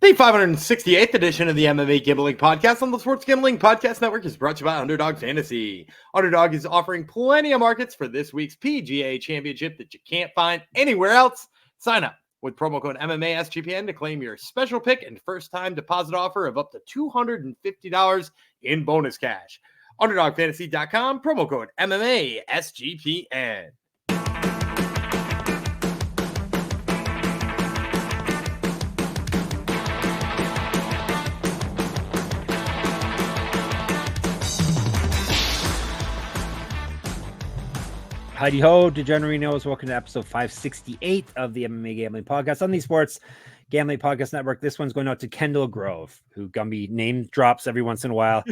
The 568th edition of the MMA Gambling Podcast on the Sports Gambling Podcast Network is brought to you by Underdog Fantasy. Underdog is offering plenty of markets for this week's PGA Championship that you can't find anywhere else. Sign up with promo code MMA SGPN to claim your special pick and first-time deposit offer of up to $250 in bonus cash. UnderdogFantasy.com, promo code MMA SGPN. Heidi ho, Degenerinos. Welcome to episode 568 of the MMA Gambling Podcast on the Sports Gambling Podcast Network. This one's going out to Kendall Grove, who Gumby name drops every once in a while.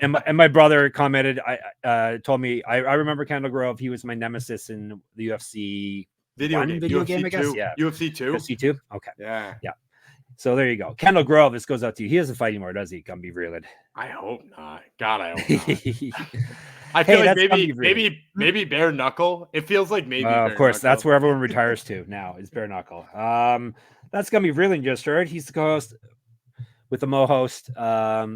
and my brother commented, told me, I remember Kendall Grove. He was my nemesis in the UFC video game, I guess. Yeah. UFC 2. UFC 2? Okay. Yeah. So there you go. Kendall Grove, this goes out to you. He doesn't fight anymore, does he, Gumby Vreeland? I hope not. God, I hope not. I feel like maybe bare knuckle. It feels like maybe. Of course, knuckle. That's where everyone retires to now. Is bare knuckle. That's gonna be really just heard. He's the co-host with the Mo host. I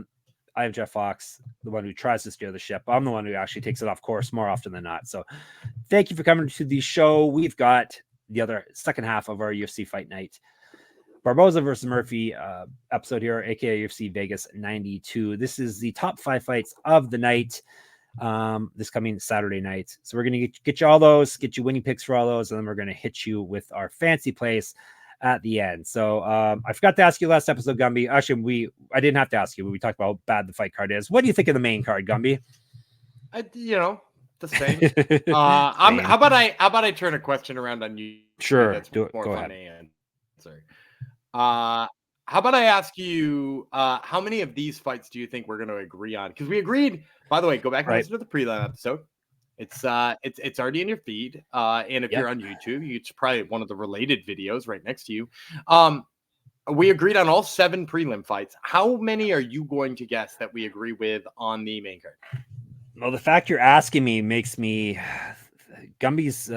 am Jeff Fox, the one who tries to steer the ship. I'm the one who actually takes it off course more often than not. So, thank you for coming to the show. We've got the other second half of our UFC Fight Night. Barboza versus Murphy episode here, aka UFC Vegas 92. This is the top 5 fights of the night. This coming Saturday night. So we're going to get you all those, get you winning picks for all those, and then we're going to hit you with our fancy plays at the end. So I forgot to ask you last episode, Gumby. Actually, I didn't have to ask you, but we talked about how bad the fight card is. What do you think of the main card, Gumby? The same. How about I turn a question around on you? Sure, that's do it. More Go funny ahead. Answer. How about I ask you, how many of these fights do you think we're going to agree on? Because we agreed, by the way, go back and listen to the prelim episode. It's already in your feed. And if you're on YouTube, it's probably one of the related videos right next to you. We agreed on all 7 prelim fights. How many are you going to guess that we agree with on the main card? Well, the fact you're asking me makes me Gumby's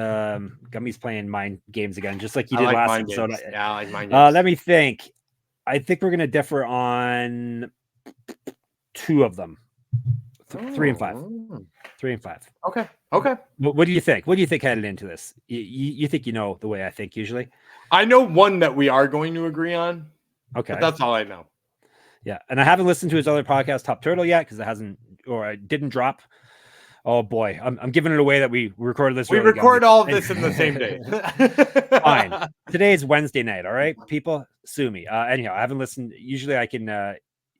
playing mind games again, just like you did last episode. Yeah, I like mind games. Let me think. I think we're going to differ on 2 of them. 3 and 5. 3 and 5. Okay. What do you think? What do you think headed into this? You think you know the way I think usually? I know one that we are going to agree on. Okay. But that's all I know. Yeah. And I haven't listened to his other podcast, Top Turtle, yet because it didn't drop. Oh boy, I'm giving it away that we recorded this. We record all of this in the same day. Fine. Today is Wednesday night. All right, people, sue me. Anyhow, I haven't listened. Usually, I can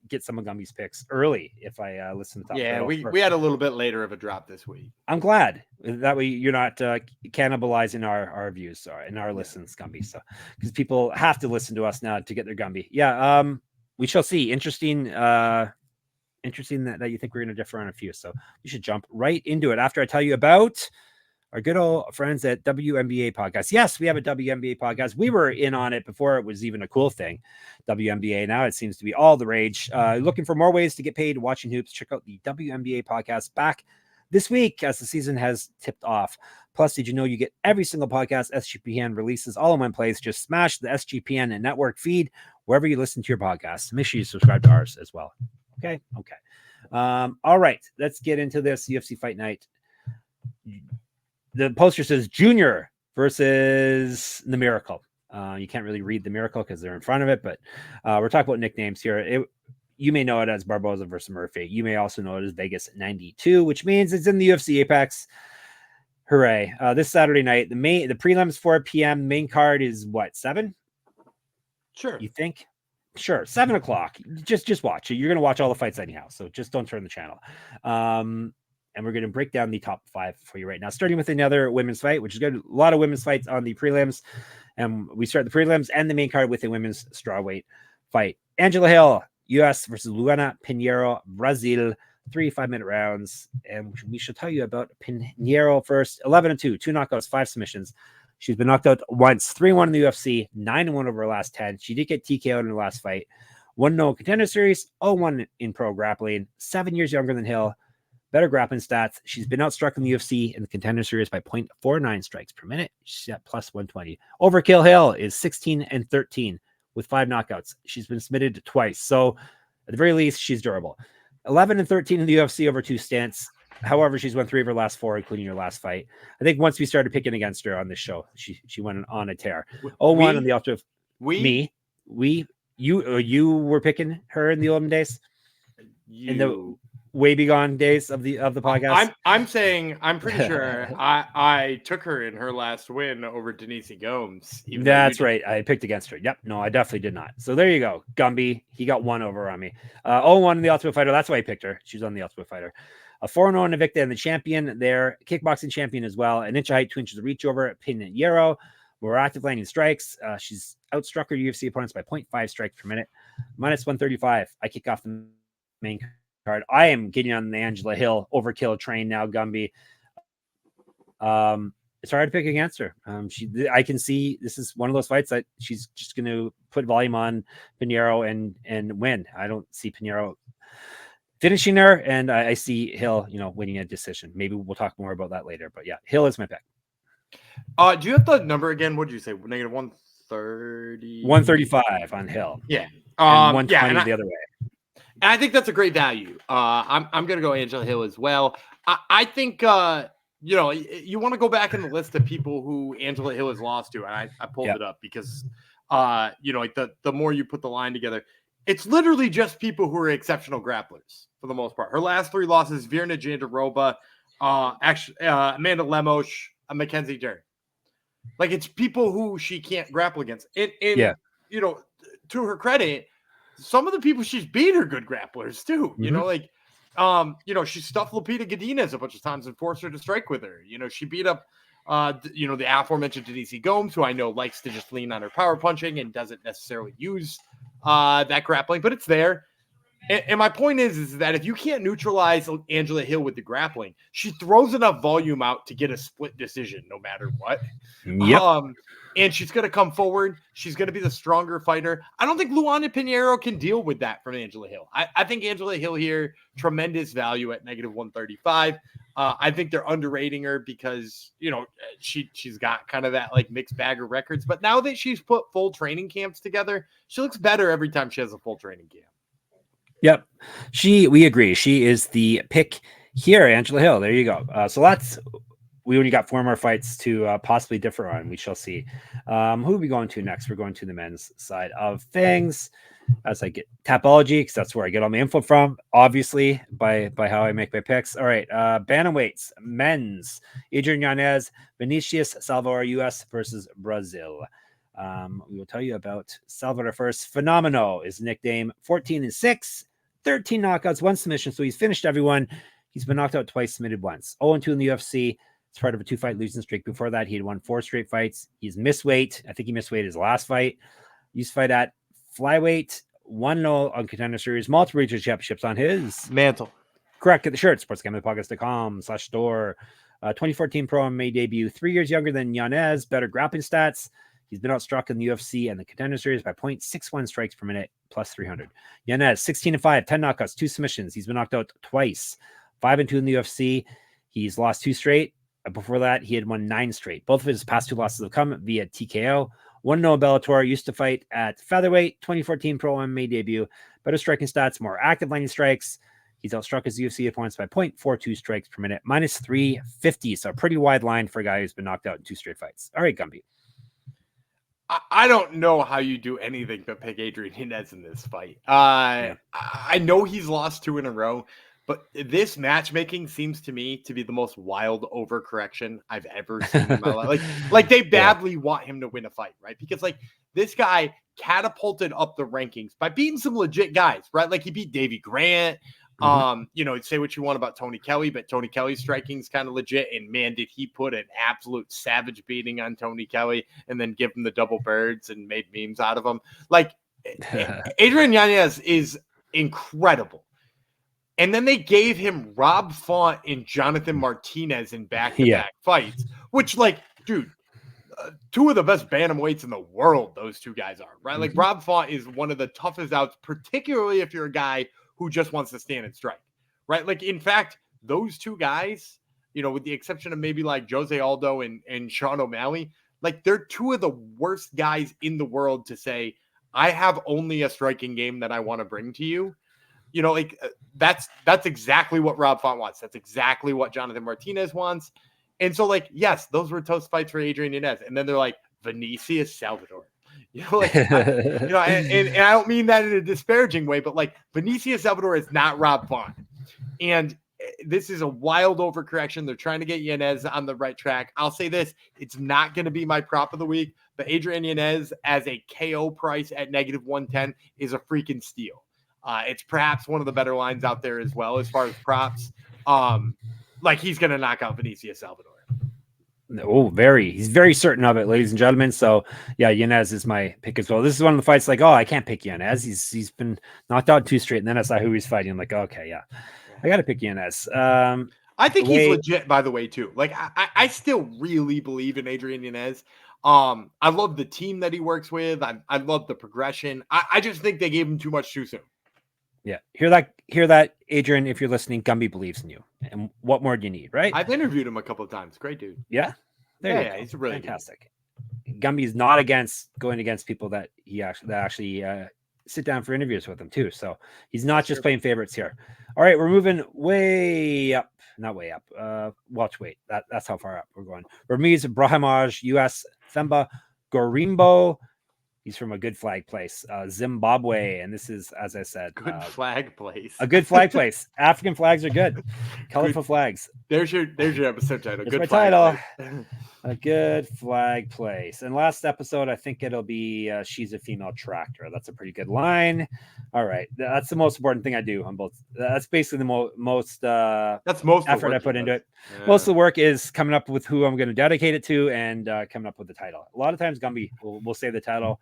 get some of Gumby's picks early if I listen to. Yeah, we had a little bit later of a drop this week. I'm glad that way you're not cannibalizing our views and our listens, Gumby. So because people have to listen to us now to get their Gumby. Yeah. We shall see. Interesting that you think we're going to differ on a few. So we should jump right into it after I tell you about our good old friends at WNBA Podcast. Yes, we have a WNBA podcast. We were in on it before it was even a cool thing. WNBA, now it seems to be all the rage. Looking for more ways to get paid watching hoops, check out the WNBA podcast back this week as the season has tipped off. Plus, did you know you get every single podcast SGPN releases all in one place? Just smash the SGPN and network feed wherever you listen to your podcast. Make sure you subscribe to ours as well. Okay. All right. Let's get into this UFC Fight Night. The poster says Junior versus the Miracle. You can't really read the Miracle because they're in front of it, but we're talking about nicknames here. You may know it as Barboza versus Murphy. You may also know it as Vegas 92, which means it's in the UFC Apex. Hooray. This Saturday night, the prelims 4 p.m. Main card is what, 7? Sure. You think? Sure, 7 o'clock. Just watch it. You're going to watch all the fights anyhow, so just don't turn the channel. And we're going to break down the top 5 for you right now, starting with another women's fight, which is good. A lot of women's fights on the prelims, and we start the prelims and the main card with a women's strawweight fight. Angela Hill, U.S. versus Luana Pinheiro, Brazil. 3 5-minute rounds, and we shall tell you about Pinheiro first. 11-2, 2 knockouts, 5 submissions. She's been knocked out once, 3-1 in the UFC, 9-1 over her last 10. She did get TKO'd in her last fight. 1-0 contender series, 0-1 in pro grappling. 7 years younger than Hill. Better grappling stats. She's been outstruck in the UFC in the contender series by 0.49 strikes per minute. She's at plus 120. Overkill Hill is 16-13 with 5 knockouts. She's been submitted twice. So at the very least, she's durable. 11-13 in the UFC over 2 stints. However, she's won 3 of her last 4, including her last fight. I think once we started picking against her on this show, she went on a tear. 0-1 on the ultimate. You were picking her in the olden days, in the way begone days of the podcast. I'm pretty sure I took her in her last win over Denise Gomes. That's right. I picked against her. Yep. No, I definitely did not. So there you go. Gumby. He got 1 over on me. 0-1 in the Ultimate Fighter. That's why I picked her. She's on the Ultimate Fighter. A 4-0 in Invicta and the champion there. Kickboxing champion as well. An inch of height, 2 inches of reach over Pinheiro. More active landing strikes. She's outstruck her UFC opponents by 0.5 strikes per minute. Minus 135. I kick off the main card. I am getting on the Angela Hill overkill train now, Gumby. It's hard to pick against her. I can see this is one of those fights that she's just going to put volume on Pinheiro and win. I don't see Pinheiro finishing her, and I see Hill, winning a decision. Maybe we'll talk more about that later. But yeah, Hill is my pick. Do you have the number again? What did you say? Negative 130? 135 on Hill. Yeah. And 120 the other way. And I think that's a great value. I'm going to go Angela Hill as well. I think, you want to go back in the list of people who Angela Hill has lost to. And I pulled it up because, the more you put the line together, it's literally just people who are exceptional grapplers for the most part. Her last 3 losses, Virna Jandiroba, Amanda Lemos, Mackenzie Dern. Like, it's people who she can't grapple against. To her credit, some of the people she's beat are good grapplers too. Mm-hmm. She stuffed Lupita Godinez a bunch of times and forced her to strike with her. She beat up, the aforementioned Denise Gomes, who I know likes to just lean on her power punching and doesn't necessarily use that grappling, but it's there. And my point is that if you can't neutralize Angela Hill with the grappling, she throws enough volume out to get a split decision no matter what. Yep. And she's going to come forward. She's going to be the stronger fighter. I don't think Luana Pinheiro can deal with that from Angela Hill. I think Angela Hill here, tremendous value at negative 135. I think they're underrating her because, she's got kind of that like mixed bag of records. But now that she's put full training camps together, she looks better every time she has a full training camp. Yep. We agree. She is the pick here, Angela Hill. There you go. We only got 4 more fights to possibly differ on. We shall see. Who are we going to next? We're going to the men's side of things. As I get Tapology, because that's where I get all my info from, obviously, by how I make my picks. All right. Bantamweights, men's. Adrian Yanez, Vinicius, Salvador, US versus Brazil. We will tell you about Salvador first. Phenomenal is nickname. 14-6, 13 knockouts, 1 submission. So he's finished everyone. He's been knocked out twice, submitted once. 0-2 in the UFC. It's part of a 2-fight losing streak. Before that, he had won 4 straight fights. He's missed weight. I think he missed weight his last fight. He used to fight at flyweight, 1-0 on Contender Series, multiple regional championships on his mantle. Correct. Get the shirt. sportsgamblingpodcast.com/store. 2014 Pro MMA debut. 3 years younger than Yanez. Better grappling stats. He's been outstruck in the UFC and the Contender Series by 0.61 strikes per minute, plus 300. Yanez, 16-5, 10 knockouts, 2 submissions. He's been knocked out twice. 5-2 in the UFC. He's lost 2 straight. Before that, he had won 9 straight. Both of his past 2 losses have come via TKO. 1-0 Bellator. Used to fight at featherweight. 2014 Pro MMA debut. Better striking stats, more active landing strikes. He's outstruck his UFC opponents by 0.42 strikes per minute, minus 350. So a pretty wide line for a guy who's been knocked out in 2 straight fights. All right, Gumby. I don't know how you do anything but pick Adrian Yanez in this fight. I know he's lost 2 in a row, but this matchmaking seems to me to be the most wild overcorrection I've ever seen in my life. Like they badly want him to win a fight, right? Because this guy catapulted up the rankings by beating some legit guys, right? Like he beat Davey Grant. Say what you want about Tony Kelly, but Tony Kelly's striking is kind of legit. And man, did he put an absolute savage beating on Tony Kelly and then give him the double birds and made memes out of him. Like Adrian Yanez is incredible. And then they gave him Rob Font and Jonathan Martinez in back-to-back fights, which dude, 2 of the best bantamweights in the world, those 2 guys are, right? Like Rob Font is one of the toughest outs, particularly if you're a guy who just wants to stand and strike, right? Like, in fact, those 2 guys, with the exception of maybe like Jose Aldo and Sean O'Malley, like they're 2 of the worst guys in the world to say, I have only a striking game that I want to bring to you. You know, like that's exactly what Rob Font wants. That's exactly what Jonathan Martinez wants. And so, like, yes, those were toast fights for Adrian Yanez. And then they're like, Vinicius Salvador. You know, like, and I don't mean that in a disparaging way, but like Vinicius Salvador is not Rob Font. And this is a wild overcorrection. They're trying to get Yanez on the right track. I'll say this, it's not going to be my prop of the week, but Adrian Yanez as a KO price at -110 is a freaking steal. It's perhaps one of the better lines out there as well as far as props. Like he's going to knock out Vinicius Salvador. Oh, he's very certain of it, ladies and gentlemen. So yeah, Yanez is my pick as well. This is one of the fights like, oh, I can't pick Yanez. He's been knocked out 2 straight. And then I saw who he's fighting. I'm like, okay, yeah, I got to pick Yanez. I think he's legit, by the way, too. Like I still really believe in Adrian Yanez. I love the team that he works with. I love the progression. I just think they gave him too much too soon. Yeah. Hear that, Adrian, if you're listening, Gumby believes in you. And what more do you need, right? I've interviewed him a couple of times. Great dude. Yeah. Yeah, he's really fantastic. Gumby's not against going against people that actually sit down for interviews with him too. So he's not just playing favorites here. All right, we're moving way up. Not way up. Watch weight. That's how far up we're going. Ramiz, Brahimaj, US, Themba, Gorimbo. He's from a good flag place, Zimbabwe. And this is, as I said, good flag place. A good flag place. African flags are good. Colorful flags. There's your episode title. Good flag title. A good flag place. And last episode, I think it'll be she's a female tractor. That's a pretty good line. All right. That's the most important thing I do on both. That's basically the most effort I put into it. Yeah. Most of the work is coming up with who I'm going to dedicate it to and coming up with the title. A lot of times Gumby will say the title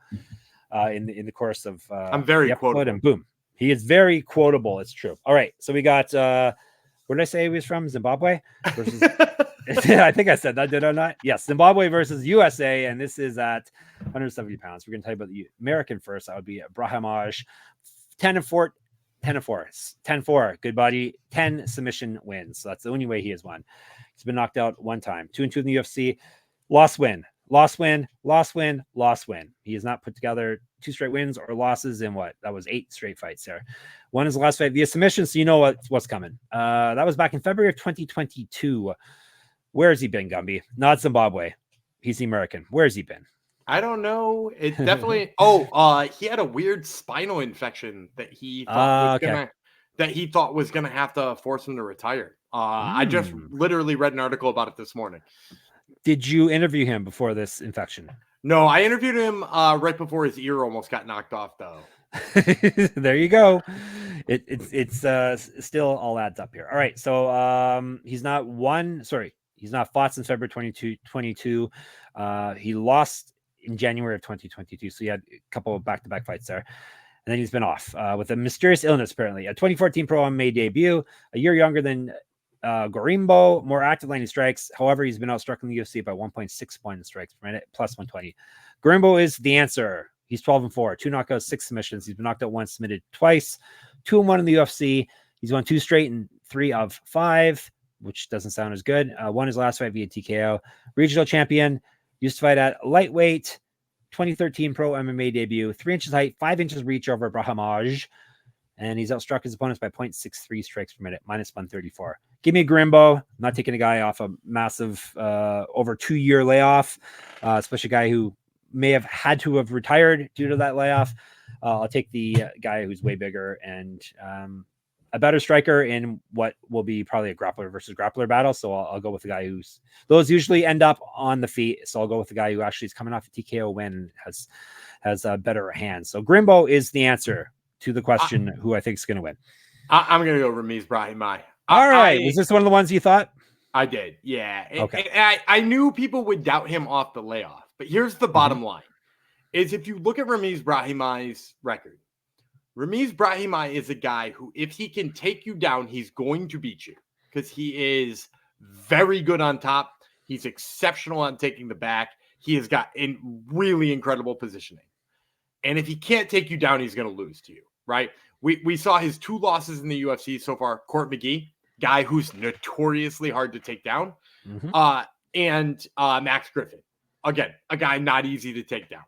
in the course of I'm very quotable. And boom. He is very quotable. It's true. All right. So we got where did I say he was from? Zimbabwe versus I think I said that, did I not? Yes, Zimbabwe versus USA, and this is at 170 pounds. We're going to tell you about the American first. That would be Brahimaj, 10-4. 10-4. Good body. 10 submission wins. So that's the only way he has won. He's been knocked out 1 time. 2-2 in the UFC. Loss win. He has not put together 2 straight wins or losses in what? That was 8 straight fights there. One is the last fight via submission, so you know what's coming. That was back in February of 2022. Where has he been, Gumby? Not Zimbabwe. He's the American. Where has he been? I don't know. It definitely. He had a weird spinal infection that he thought was gonna have to force him to retire. I just literally read an article about it this morning. Did you interview him before this infection? No, I interviewed him right before his ear almost got knocked off, though. There you go. It's still all adds up here. All right, so he's not fought since February 2022. He lost in January of 2022, so he had a couple of back-to-back fights there. And then he's been off with a mysterious illness, apparently. A 2014 pro MMA debut, a year younger than Gorimbo, more active landing strikes. However, he's been outstruck in the UFC by 1.6 points strikes per minute, plus 120. Gorimbo is the answer. He's 12-4, 2 knockouts, 6 submissions. He's been knocked out once, submitted twice, 2-1 in the UFC. He's won 2 straight and 3 of 5, which doesn't sound as good. Won his last fight via TKO. Regional champion, used to fight at lightweight, 2013 pro MMA debut, 3 inches height, 5 inches reach over Brahimaj. And he's outstruck his opponents by 0.63 strikes per minute, minus 134. Give me a Gorimbo. I'm not taking a guy off a massive over 2-year layoff, especially a guy who may have had to have retired due to that layoff. I'll take the guy who's way bigger and a better striker in what will be probably a grappler versus grappler battle. So I'll go with the guy those usually end up on the feet. So I'll go with the guy who actually is coming off a TKO win, has a better hand. So Gorimbo is the answer to the question who I think is going to win. I'm going to go Ramiz Brahimaj. All right. Was this one of the ones you thought? I did. Yeah. Okay. And I knew people would doubt him off the layoff, but here's the bottom line is if you look at Ramiz Brahimaj's record, Ramiz Brahimaj is a guy who, if he can take you down, he's going to beat you because he is very good on top. He's exceptional on taking the back. He has got really incredible positioning. And if he can't take you down, he's going to lose to you, right? We saw his 2 losses in the UFC so far. Court McGee, guy who's notoriously hard to take down, and Max Griffin, again, a guy not easy to take down.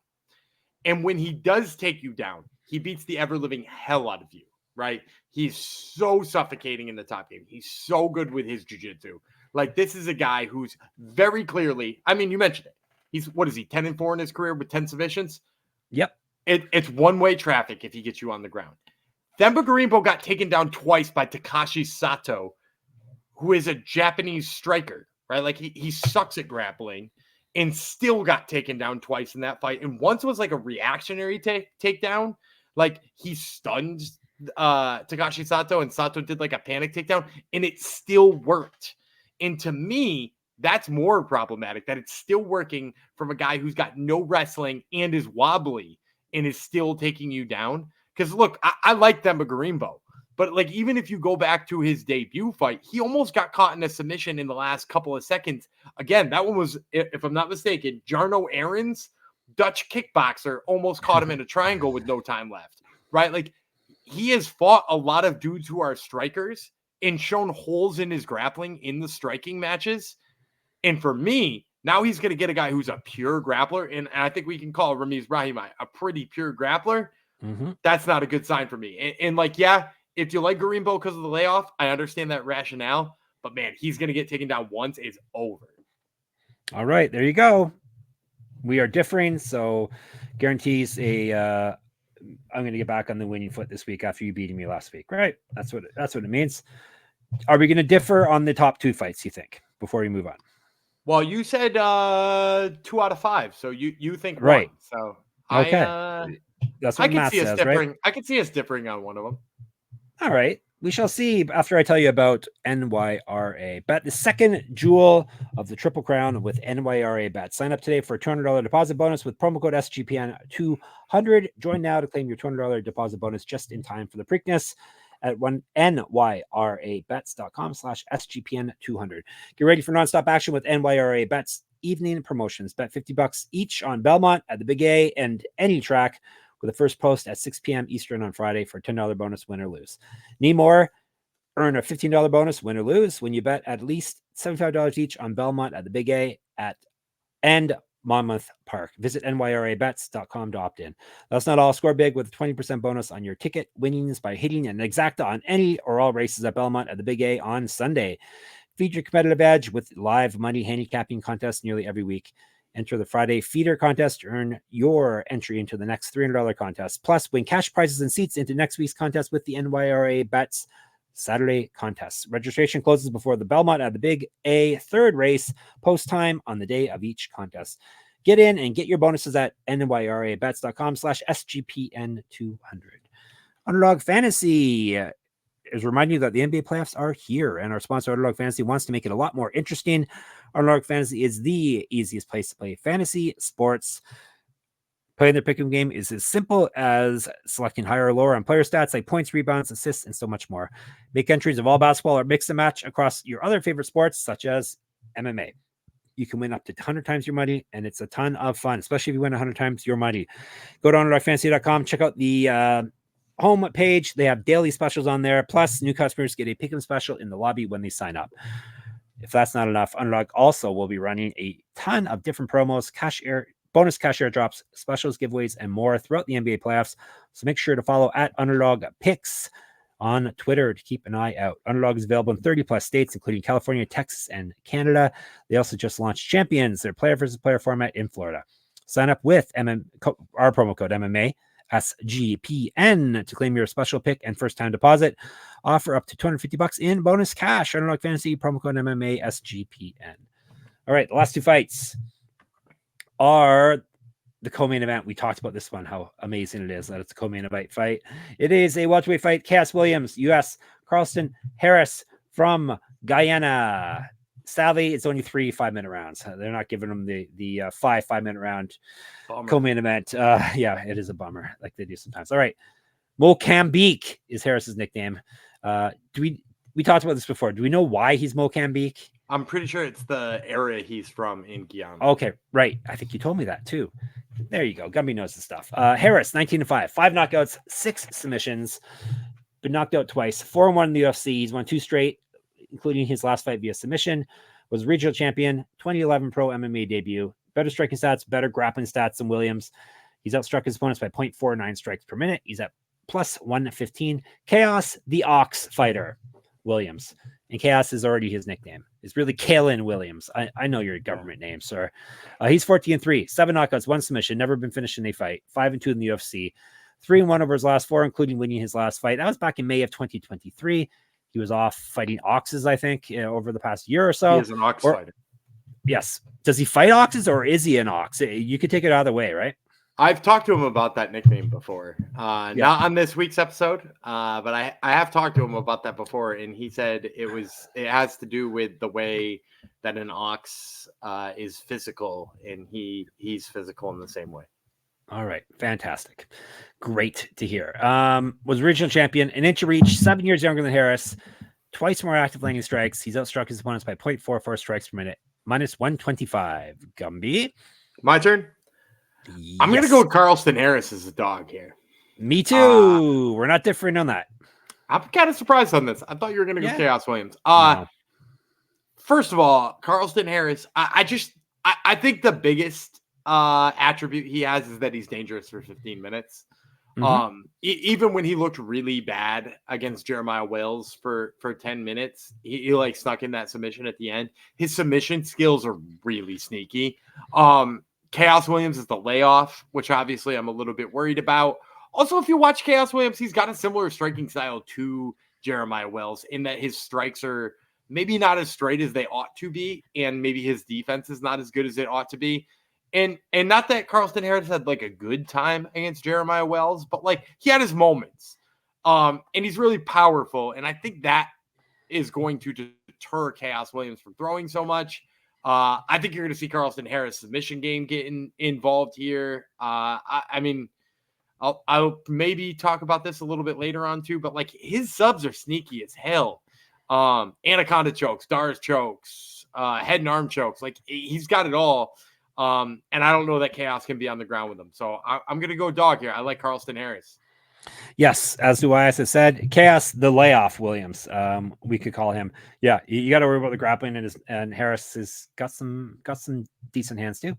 And when he does take you down, he beats the ever-living hell out of you, right? He's so suffocating in the top game. He's so good with his jiu-jitsu. Like, this is a guy who's very clearly, I mean, you mentioned it. He's, 10-4 in his career with 10 submissions? Yep. It's one-way traffic if he gets you on the ground. Themba Gorimbo got taken down twice by Takashi Sato, who is a Japanese striker, right? Like, he sucks at grappling and still got taken down twice in that fight. And once was like a reactionary takedown. Like, he stunned Takashi Sato, and Sato did like a panic takedown, and it still worked. And to me, that's more problematic, that it's still working from a guy who's got no wrestling and is wobbly and is still taking you down. Because look, I like Themba Gorimbo, but like, even if you go back to his debut fight, he almost got caught in a submission in the last couple of seconds. Again, that one was, if I'm not mistaken, Jarno Aarons, Dutch kickboxer, almost caught him in a triangle with no time left, right? Like, he has fought a lot of dudes who are strikers and shown holes in his grappling in the striking matches. And for me, now he's going to get a guy who's a pure grappler. And I think we can call Ramiz Brahimaj a pretty pure grappler. Mm-hmm. That's not a good sign for me. And like, yeah, if you like Gorimbo because of the layoff, I understand that rationale. But man, he's going to get taken down once. It's over. All right, there you go. We are differing, so guarantees I'm going to get back on the winning foot this week after you beating me last week. Right? That's what it means. Are we going to differ on the top two fights, you think, before we move on? Well, you said 2 out of 5, so you think right. 1. So okay, that's what I the can math see us says, differing. right? I can see us differing on one of them. All right. We shall see after I tell you about NYRA Bet, the second jewel of the Triple Crown with NYRA Bet. Sign up today for a $200 deposit bonus with promo code SGPN200. Join now to claim your $200 deposit bonus just in time for the Preakness at nyrabets.com/SGPN200. Get ready for nonstop action with NYRA Bets evening promotions. Bet $50 each on Belmont at the Big A and any track, with the first post at 6 p.m. Eastern on Friday for a $10 bonus, win or lose. Need more? Earn a $15 bonus, win or lose, when you bet at least $75 each on Belmont at the Big A and Monmouth Park. Visit nyrabets.com to opt in. That's not all. Score big with a 20% bonus on your ticket winnings by hitting an exacta on any or all races at Belmont at the Big A on Sunday. Feed your competitive edge with live money handicapping contests nearly every week. Enter the Friday feeder contest to earn your entry into the next $300 contest. Plus, win cash prizes and seats into next week's contest with the NYRA Bets Saturday contest. Registration closes before the Belmont at the Big A third race, post time on the day of each contest. Get in and get your bonuses at nyrabets.com/SGPN200. Underdog Fantasy is reminding you that the NBA playoffs are here, and our sponsor Underdog Fantasy wants to make it a lot more interesting. Underdog Fantasy is the easiest place to play fantasy sports. Playing the pick'em game is as simple as selecting higher or lower on player stats like points, rebounds, assists, and so much more. Make entries of all basketball or mix and match across your other favorite sports, such as MMA. You can win up to 100 times your money, and it's a ton of fun, especially if you win 100 times your money. Go to underdogfantasy.com, check out the home page. They have daily specials on there. Plus, new customers get a pick'em special in the lobby when they sign up. If that's not enough, Underdog also will be running a ton of different promos, bonus cash air drops, specials, giveaways, and more throughout the NBA playoffs. So make sure to follow at Underdog Picks on Twitter to keep an eye out. Underdog is available in 30 plus states, including California, Texas, and Canada. They also just launched Champions, their player versus player format in Florida. Sign up with our promo code MMA SGPN to claim your special pick and first time deposit. Offer up to $250 in bonus cash. Underdog Fantasy, promo code MMA SGPN. All right, the last two fights are the co-main event. We talked about this one, how amazing it is that it's a co-main event fight. It is a welterweight fight. Khaos Williams, US, Carlston Harris from Guyana. Sadly, it's only 3 5-minute rounds. They're not giving them the 5-minute round co-main event. Yeah, it is a bummer, like they do sometimes. All right, Mocambique is Harris's nickname. We talked about this before. Do we know why he's Mocambique? I'm pretty sure it's the area he's from in Guyana. Okay, right. I think you told me that too. There you go. Gumby knows the stuff. Harris, 19-5, 5 knockouts, 6 submissions, been knocked out twice, 4-1 in the UFC. He's won 2 straight, including his last fight via submission. Was regional champion, 2011 pro MMA debut. Better striking stats, better grappling stats than Williams. He's outstruck his opponents by 0.49 strikes per minute. He's at plus 115. Khaos, the Ox Fighter Williams. And Khaos is already his nickname. It's really Kalen Williams. I know your government name, sir. He's 14-3, 7 knockouts, 1 submission, never been finished in a fight, 5-2 in the UFC, 3-1 over his last 4, including winning his last fight. That was back in May of 2023. He was off fighting oxes, I think, over the past year or so. He is an ox fighter. Yes. Does he fight oxes or is he an ox? You could take it either way, right? I've talked to him about that nickname before. Not on this week's episode, but I have talked to him about that before, and he said it has to do with the way that an ox is physical, and he's physical in the same way. All right, fantastic, great to hear. Was regional champion, an inch of reach, 7 years younger than Harris, twice more active landing strikes. He's outstruck his opponents by 0.44 strikes per minute, minus 125. Gumby, my turn. Yes. I'm going to go with Carlston Harris as a dog here. Me too. We're not different on that. I'm kind of surprised on this. I thought you were going to go Khaos Williams. No. First of all, Carlston Harris, I think the biggest attribute he has is that he's dangerous for 15 minutes. Mm-hmm. Even when he looked really bad against Jeremiah Wales for 10 minutes, he like snuck in that submission at the end. His submission skills are really sneaky. Khaos Williams is the layoff, which obviously I'm a little bit worried about. Also, if you watch Khaos Williams, he's got a similar striking style to Jeremiah Wells in that his strikes are maybe not as straight as they ought to be, and maybe his defense is not as good as it ought to be. And not that Carlston Harris had like a good time against Jeremiah Wells, but like he had his moments. And he's really powerful, and I think that is going to deter Khaos Williams from throwing so much. I think you're going to see Carlston Harris submission game getting involved here. I mean, I'll maybe talk about this a little bit later on too, but like his subs are sneaky as hell. Anaconda chokes, Dars chokes, head and arm chokes. Like he's got it all. And I don't know that Khaos can be on the ground with him. So I'm going to go dog here. I like Carlston Harris. Yes, as do I, as I said, Khaos, the layoff Williams, we could call him. Yeah, you got to worry about the grappling, and Harris has got some decent hands too.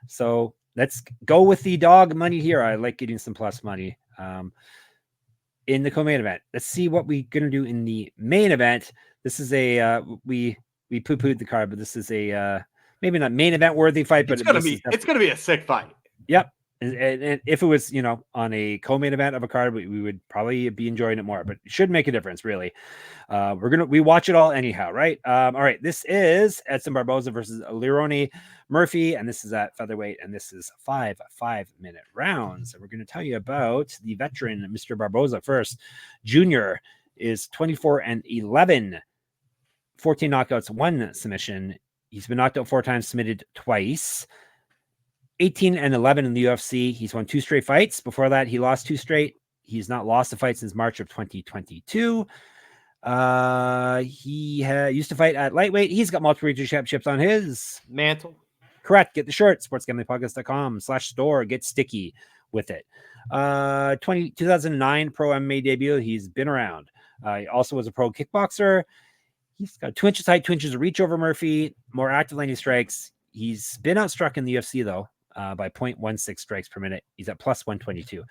So let's go with the dog money here. I like getting some plus money in the co-main event. Let's see what we're gonna do in the main event. This is a we poo-pooed the card, but this is a maybe not main event worthy fight, but it's gonna be a sick fight. Yep. And if it was, on a co-main event of a card, we would probably be enjoying it more, but it should make a difference, really. We watch it all anyhow, right? All right, this is Edson Barboza versus Lerone Murphy, and this is at featherweight, and this is 5 5-minute rounds. And we're going to tell you about the veteran, Mr. Barboza first. Junior is 24-11, 14 knockouts, 1 submission. He's been knocked out 4 times, submitted twice. 18-11 in the UFC. He's won 2 straight fights. Before that, he lost 2 straight. He's not lost a fight since March of 2022. He used to fight at lightweight. He's got multiple regional championships on his mantle. Correct. Get the shirt. sportsgamblingpodcast.com/store. Get sticky with it. 2009 pro MMA debut. He's been around. He also was a pro kickboxer. He's got 2 inches height, 2 inches of reach over Murphy. More active landing strikes. He's been outstruck in the UFC, though, by 0.16 strikes per minute. He's at plus 122.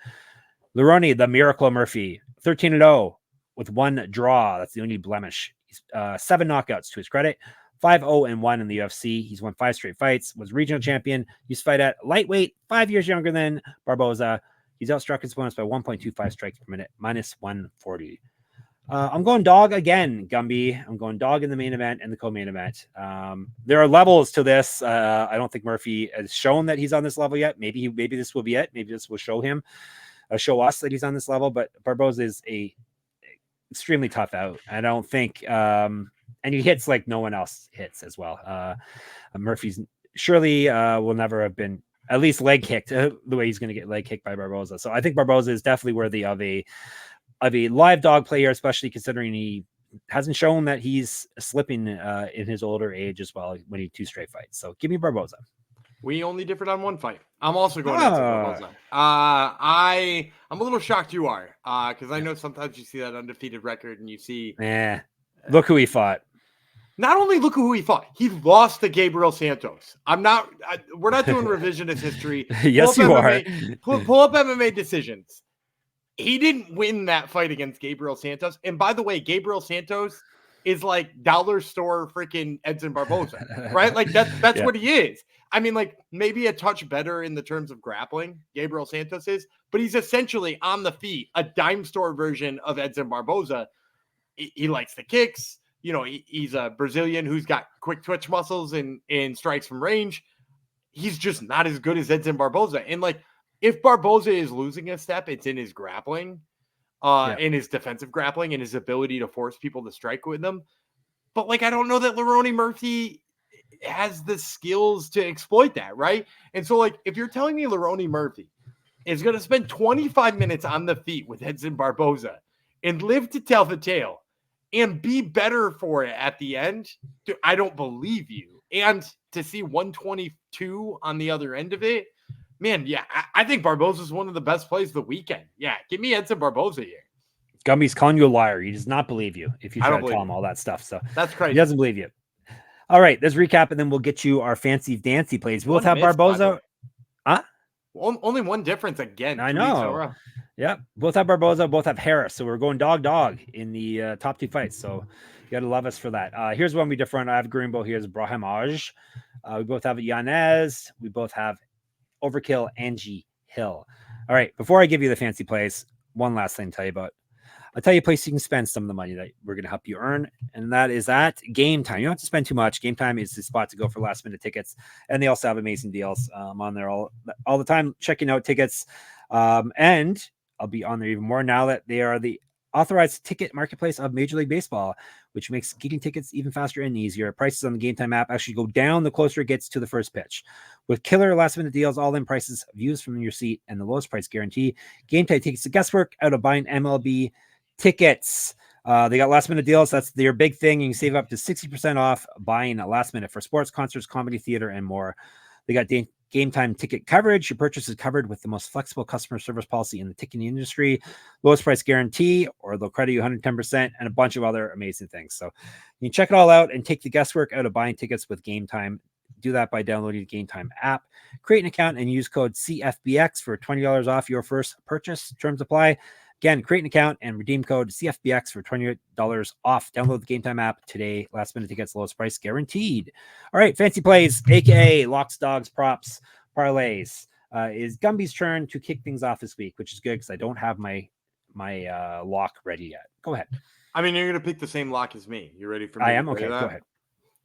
Lerone, the Miracle Murphy, 13-0 with 1 draw. That's the only blemish. He's 7 knockouts to his credit. 5-0-1 in the UFC. He's won 5 straight fights. Was regional champion. Used to fight at lightweight, 5 years younger than Barboza. He's outstruck his opponents by 1.25 strikes per minute, minus 140. I'm going dog again, Gumby. I'm going dog in the main event and the co-main event. There are levels to this. I don't think Murphy has shown that he's on this level yet. Maybe this will be it. Maybe this will show us that he's on this level. But Barboza is a extremely tough out. I don't think, and he hits like no one else hits as well. Murphy's surely will never have been at least leg kicked the way he's going to get leg kicked by Barboza. So I think Barboza is definitely worthy of a live dog player, especially considering he hasn't shown that he's slipping in his older age as well when he 2 straight fights. So give me Barboza. We only differed on 1 fight. I'm also going to Barboza. I'm a little shocked you are, because I know sometimes you see that undefeated record and you see. Look who he fought. Not only look at who he fought, he lost to Gabriel Santos. We're not doing revisionist history. Yes, you are. Pull up MMA decisions. He didn't win that fight against Gabriel Santos. And by the way, Gabriel Santos is like dollar store freaking Edson Barboza, right? Like that's what he is. I mean, like maybe a touch better in the terms of grappling, Gabriel Santos is, but he's essentially on the feet, a dime store version of Edson Barboza. He likes the kicks. You know, he's a Brazilian who's got quick twitch muscles and strikes from range. He's just not as good as Edson Barboza. And like, if Barboza is losing a step, it's in his grappling, in his defensive grappling and his ability to force people to strike with them. But like, I don't know that Lerone Murphy has the skills to exploit that, right? And so like, if you're telling me Lerone Murphy is going to spend 25 minutes on the feet with Edson Barboza and live to tell the tale and be better for it at the end, dude, I don't believe you. And to see 122 on the other end of it, man, yeah, I think Barboza is one of the best plays of the weekend. Yeah, give me Edson Barboza here. Gumby's calling you a liar. He does not believe you if you try to tell him all that stuff. So that's crazy. He doesn't believe you. All right, let's recap, and then we'll get you our fancy dancy plays. We'll have Barboza. Huh? Only one difference again. I know. Yeah, both have Barboza, both have Harris. So we're going dog in the top two fights. So you got to love us for that. Here's one we different. I have Gorimbo. Here's Brahimaj. We both have Yanez. We both have Overkill, Angie Hill. All right, before I give you the fancy plays, one last thing to tell you about. I'll tell you a place you can spend some of the money that we're going to help you earn, and that is at Game Time. You don't have to spend too much. Game Time is the spot to go for last-minute tickets, and they also have amazing deals on there all the time, checking out tickets. And I'll be on there even more now that they are the authorized ticket marketplace of Major League Baseball, which makes getting tickets even faster and easier. Prices on the Game Time app actually go down the closer it gets to the first pitch. With killer last-minute deals, all-in prices, views from your seat, and the lowest price guarantee, Game Time takes the guesswork out of buying MLB tickets. They got last-minute deals. That's their big thing. You can save up to 60% off buying a last-minute for sports, concerts, comedy, theater, and more. They got Game Time ticket coverage. Your purchase is covered with the most flexible customer service policy in the ticketing industry, lowest price guarantee, or they'll credit you 110%, and a bunch of other amazing things. So you can check it all out and take the guesswork out of buying tickets with Game Time. Do that by downloading the Game Time app. Create an account and use code CFBX for $20 off your first purchase. Terms apply. Again, create an account and redeem code CFBX for $20 off. Download the Game Time app today. Last minute tickets, lowest price guaranteed. All right, fancy plays, aka locks, dogs, props, parlays. Is Gumby's turn to kick things off this week, which is good because I don't have my lock ready yet. Go ahead. I mean, you're gonna pick the same lock as me. You ready for me? I am. Okay, go ahead.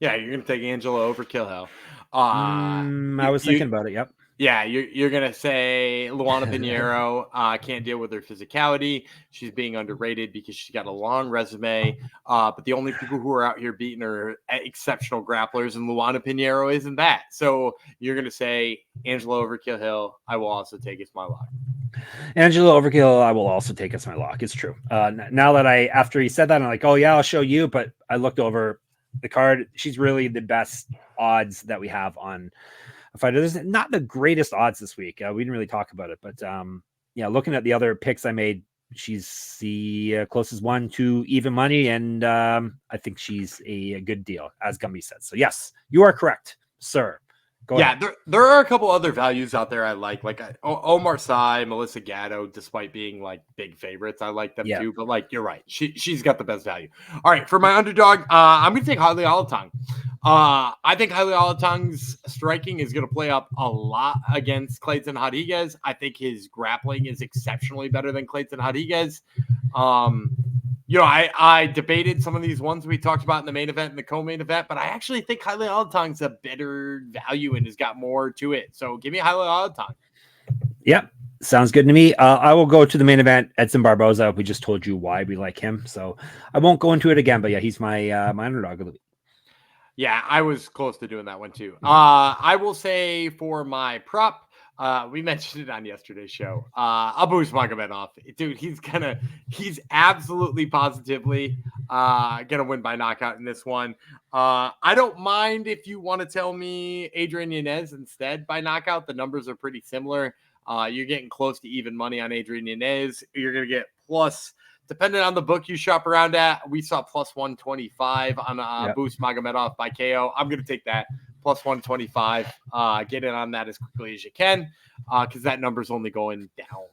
Yeah, you're gonna take Angela over Kill. I was thinking about it. Yep. Yeah, you're going to say Luana Pinheiro can't deal with her physicality. She's being underrated because she's got a long resume. But the only people who are out here beating her are exceptional grapplers, and Luana Pinheiro isn't that. So you're going to say Angela Overkill Hill, I will also take as my lock. Angela Overkill, I will also take as my lock. It's true. Now that after he said that, I'm like, oh, yeah, I'll show you. But I looked over the card. She's really the best odds that we have on a fighter. There's not the greatest odds this week. We didn't really talk about it, but yeah, looking at the other picks I made, she's the closest one to even money, and I think she's a good deal, as Gumby said. So yes, you are correct, sir. Go ahead. There are a couple other values out there I like Omar Sy, Melissa Gatto, despite being like big favorites. I like them too, but like you're right, she's got the best value. All right, for my underdog, I'm gonna take Haile Alatong. I think Haile Alatong's striking is going to play up a lot against Clayton Rodriguez. I think his grappling is exceptionally better than Clayton Rodriguez. I debated some of these ones we talked about in the main event and the co-main event, but I actually think Haile Alatong's a better value and has got more to it. So give me Haile Alatong. Yep. Sounds good to me. I will go to the main event, Edson Barboza. We just told you why we like him, so I won't go into it again, but yeah, he's my my underdog of the week. Yeah, I was close to doing that one too. I will say for my prop, we mentioned it on yesterday's show. Abus Magomedov, dude, he's absolutely positively gonna win by knockout in this one. I don't mind if you want to tell me Adrian Yanez instead by knockout. The numbers are pretty similar. You're getting close to even money on Adrian Yanez. You're gonna get plus Depending on the book you shop around at, we saw plus 125 on Boost Magomedov by KO. I'm going to take that plus 125. Get in on that as quickly as you can because that number's only going down.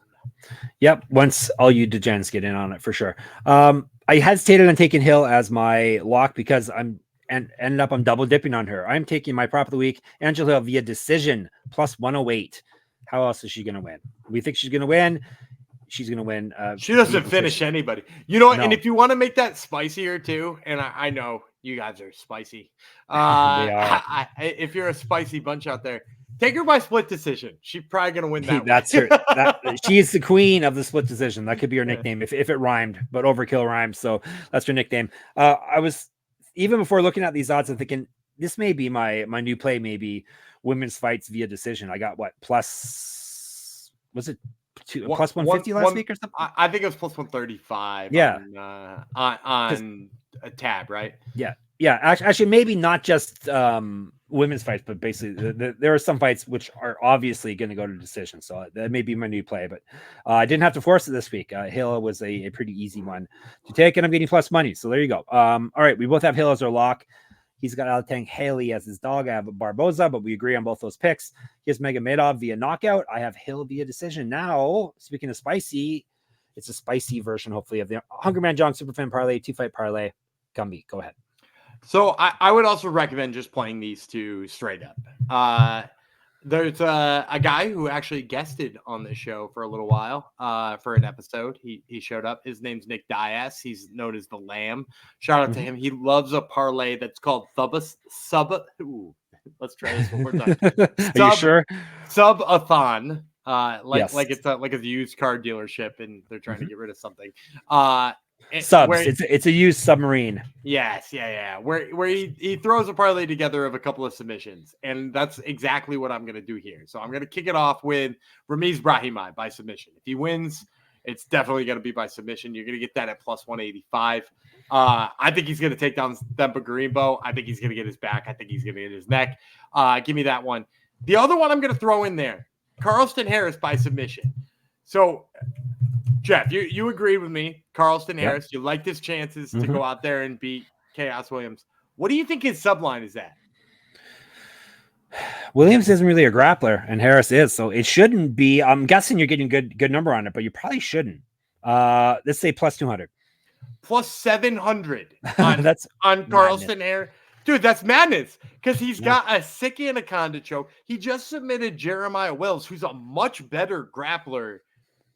Yep. Once all you degens get in on it for sure. I hesitated on taking Hill as my lock because I'm double dipping on her. I'm taking my prop of the week, Angela Hill via decision plus 108. How else is she going to win? We think she's going to win. She's going to win. She doesn't finish anybody. You know what? No. And if you want to make that spicier too, and I know you guys are spicy. They are. If you're a spicy bunch out there, take her by split decision. She's probably going to win that. That's her. She is the queen of the split decision. That could be her nickname if it rhymed, but overkill rhymes. So that's her nickname. I was, even before looking at these odds, I'm thinking this may be my new play, maybe women's fights via decision. I got what plus, was it plus 150 last week or something? I think it was plus 135. Yeah. On a tab, right? Yeah. Yeah. Actually, maybe not just women's fights, but basically there are some fights which are obviously going to go to decision. So that may be my new play, but I didn't have to force it this week. Hill was a pretty easy one to take, and I'm getting plus money. So there you go. All right. We both have Hill as our lock. He's got Alatang Haley as his dog. I have Barboza, but we agree on both those picks. He has Magomedov via knockout. I have Hill via decision. Now, speaking of spicy, it's a spicy version, hopefully, of the Hunger Man Jong Superfan Parlay, 2-fight parlay. Gumby, go ahead. So I would also recommend just playing these two straight up. There's a guy who actually guested on the show for a little while for an episode. He showed up. His name's Nick Diaz. He's known as the Lamb. Shout out to him. He loves a parlay that's called Ooh, let's try this one more time. Are you sure? Subathon. Yes. Like it's a used car dealership and they're trying to get rid of something. Subs. It's a used submarine. Yes, yeah. Where he throws a parlay together of a couple of submissions, and that's exactly what I'm going to do here. So I'm going to kick it off with Ramiz Brahimaj by submission. If he wins, it's definitely going to be by submission. You're going to get that at plus 185. I think he's going to take down Themba Gorimbo. I think he's going to get his back. I think he's going to get his neck. Give me that one. The other one I'm going to throw in there, Carlston Harris by submission. So, Jeff, you agreed with me. Carlston Harris, you liked his chances to go out there and beat Khaos Williams. What do you think his subline is at? Williams isn't really a grappler, and Harris is, so it shouldn't be. I'm guessing you're getting good number on it, but you probably shouldn't. Let's say plus 200. Plus 700 on Carlston Harris. Dude, that's madness because he's got a sick anaconda choke. He just submitted Jeremiah Wills, who's a much better grappler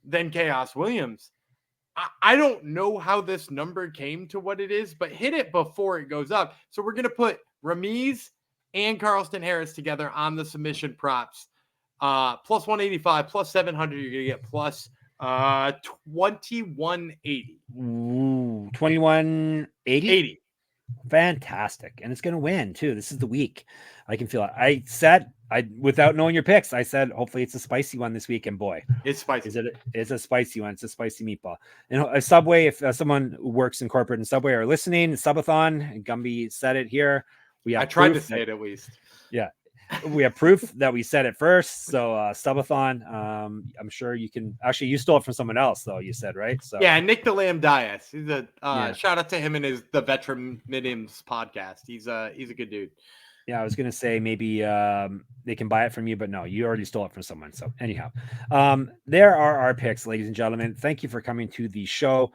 than Khaos Williams. I don't know how this number came to what it is, but hit it before it goes up. So we're going to put Ramiz and Carlston Harris together on the submission props. Plus 185, plus 700, you're going to get plus 2180. Ooh, 2180? 80. Fantastic. And it's going to win too. This is the week. I can feel it. Without knowing your picks, I said, hopefully it's a spicy one this week. And boy, it's spicy. It's a spicy one. It's a spicy meatball. And a Subway, if someone who works in corporate and Subway are listening, Subathon, and Gumby said it here. I tried to say it at least. Yeah. We have proof that we said it first. So Subathon, I'm sure you can actually, you stole it from someone else though, you said, right? So yeah, Nick the Lamb Diaz. He's a shout out to him and the Veteran Minims podcast. He's a good dude. Yeah, I was gonna say maybe they can buy it from you, but no, you already stole it from someone. So anyhow, there are our picks, ladies and gentlemen. Thank you for coming to the show.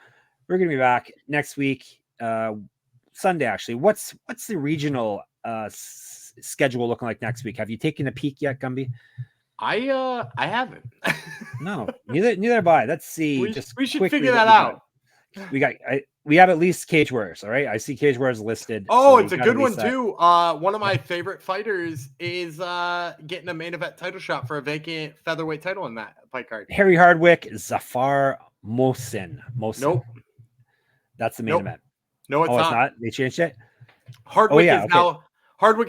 We're gonna be back next week, Sunday. Actually, what's the regional schedule looking like next week? Have you taken a peek yet, Gumby? I haven't. No, neither have I. Let's see. We should figure that out. We have at least Cage Warriors. All right, I see Cage Warriors listed. Oh, so it's a good one too. One of my favorite fighters is getting a main event title shot for a vacant featherweight title in that fight card. Harry Hardwick, Zafar Mohsen. Nope. That's the main event. No, it's not. They changed it. Hardwick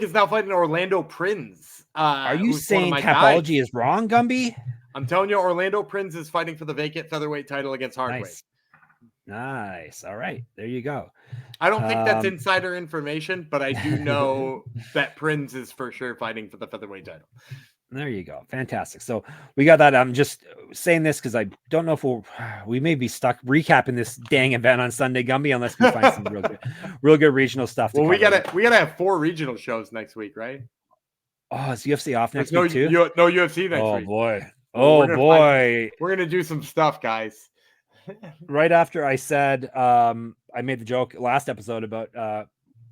is now fighting Orlando Prinz. Are you saying Capology is wrong, Gumby? I'm telling you, Orlando Prinz is fighting for the vacant featherweight title against Hardwick. Nice. All right. There you go. I don't think that's insider information, but I do know that Prinz is for sure fighting for the featherweight title. There you go. Fantastic. So we got that. I'm just saying this because I don't know if we may be stuck recapping this dang event on Sunday, Gumby, unless we find some real good regional stuff. Well, we gotta have 4 regional shows next week, right? Oh, is UFC off next week too? No UFC next week. Boy. Well, boy. We're gonna do some stuff, guys. Right after I said I made the joke last episode about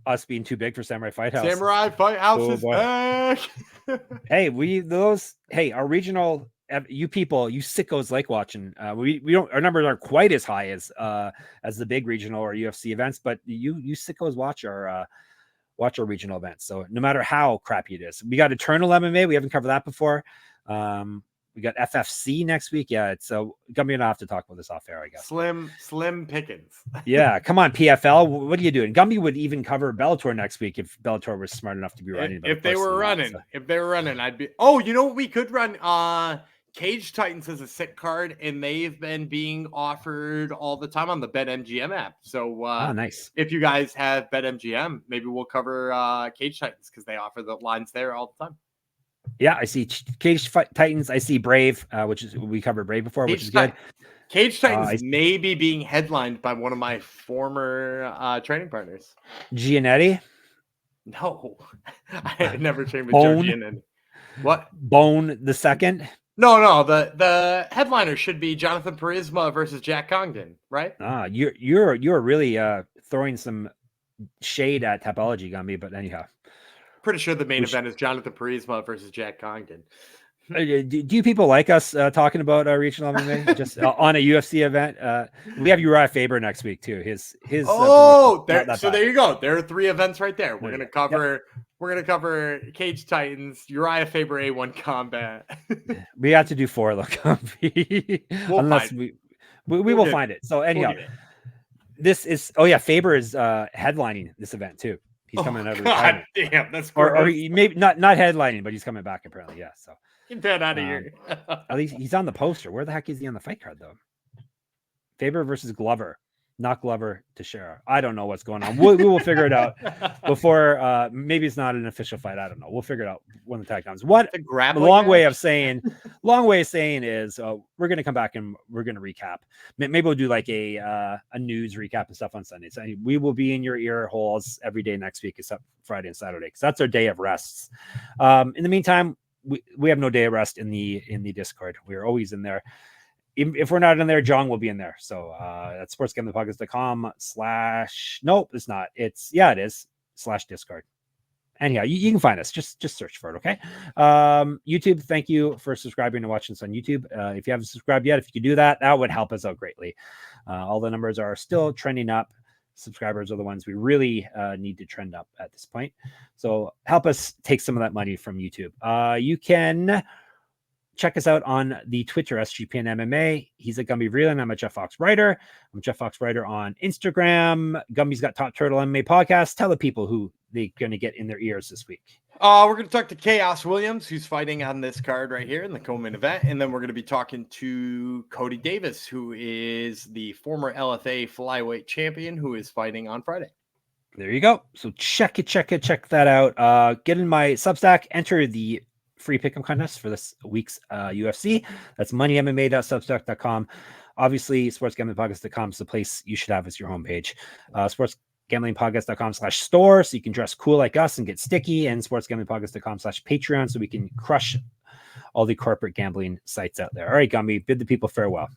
us being too big for Samurai Fight House. Samurai Fight House is back. Hey, our regional, you people, you sickos like watching. We don't, our numbers aren't quite as high as the big regional or UFC events, but you sickos watch our regional events. So no matter how crappy it is, we got Eternal MMA. We haven't covered that before. We got FFC next week. Yeah, it's gonna have to talk about this off air, I guess. Slim pickings. Yeah, come on, PFL. What are you doing? Gumby would even cover Bellator next week if Bellator was smart enough to be running. If they were running, I'd be. Oh, you know what we could run? Cage Titans is a sick card, and they've been being offered all the time on the BetMGM app. So, nice. If you guys have BetMGM, maybe we'll cover Cage Titans because they offer the lines there all the time. Yeah, I see Cage Titans. I see Brave, which is we covered Brave before, which is good. Cage Titans may be being headlined by one of my former training partners. Giannetti? No, I never trained with Joe Giannetti. What? Bone the second? No. The headliner should be Jonathan Parisma versus Jack Congdon, right? You're really throwing some shade at Tapology, Gumby, but anyhow. Pretty sure the main event is Jonathan Parisma versus Jack Congdon. Do you people like us talking about regional MMA just on a UFC event? We have Uriah Faber next week too. There you go. There are 3 events right there. We're gonna cover Cage Titans, Uriah Faber A1 Combat. We have to do 4 though. We will find it. So anyhow, this is Faber is headlining this event too. He's coming out of retirement. Damn, that's or he maybe not headlining, but he's coming back apparently. Yeah. So get that out of here. At least he's on the poster. Where the heck is he on the fight card though? Faber versus Glover, not Glover Teixeira. I don't know what's going on. We will figure it out before. Maybe it's not an official fight. I don't know. We'll figure it out when the time comes. What a long way of saying is we're going to come back and we're going to recap. Maybe we'll do like a news recap and stuff on Sundays. We will be in your ear holes every day next week except Friday and Saturday because that's our day of rests. In the meantime, we have no day of rest in the Discord. We're always in there. If we're not in there, John will be in there. So that's sportsgamblingpodcast.com / nope, it's not. It is /Discord. Anyhow, you can find us. Just search for it, okay? YouTube, thank you for subscribing and watching us on YouTube. If you haven't subscribed yet, if you could do that, that would help us out greatly. All the numbers are still trending up. Subscribers are the ones we really need to trend up at this point. So help us take some of that money from YouTube. You can check us out on the Twitter, SGPN MMA. He's at Gumby Vreeland. I'm at Jeff Fox Writer. I'm Jeff Fox Writer on Instagram. Gumby's got Top Turtle MMA podcast. Tell the people who they're going to get in their ears this week. We're going to talk to Khaos Williams, who's fighting on this card right here in the co-main event. And then we're going to be talking to Cody Davis, who is the former LFA flyweight champion, who is fighting on Friday. There you go. So check that out. Get in my Substack, enter the free pick'em contest for this week's UFC. That's moneymma.substack.com. Obviously, sportsgamblingpodcast.com is the place you should have as your homepage. Sportsgamblingpodcast.com/store so you can dress cool like us and get sticky, and sportsgamblingpodcast.com/Patreon so we can crush all the corporate gambling sites out there. All right, Gumby, bid the people farewell.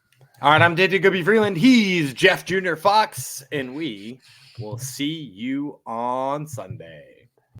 All right, I'm David Gumby Vreeland. He's Jeff Jr. Fox, and we will see you on Sunday.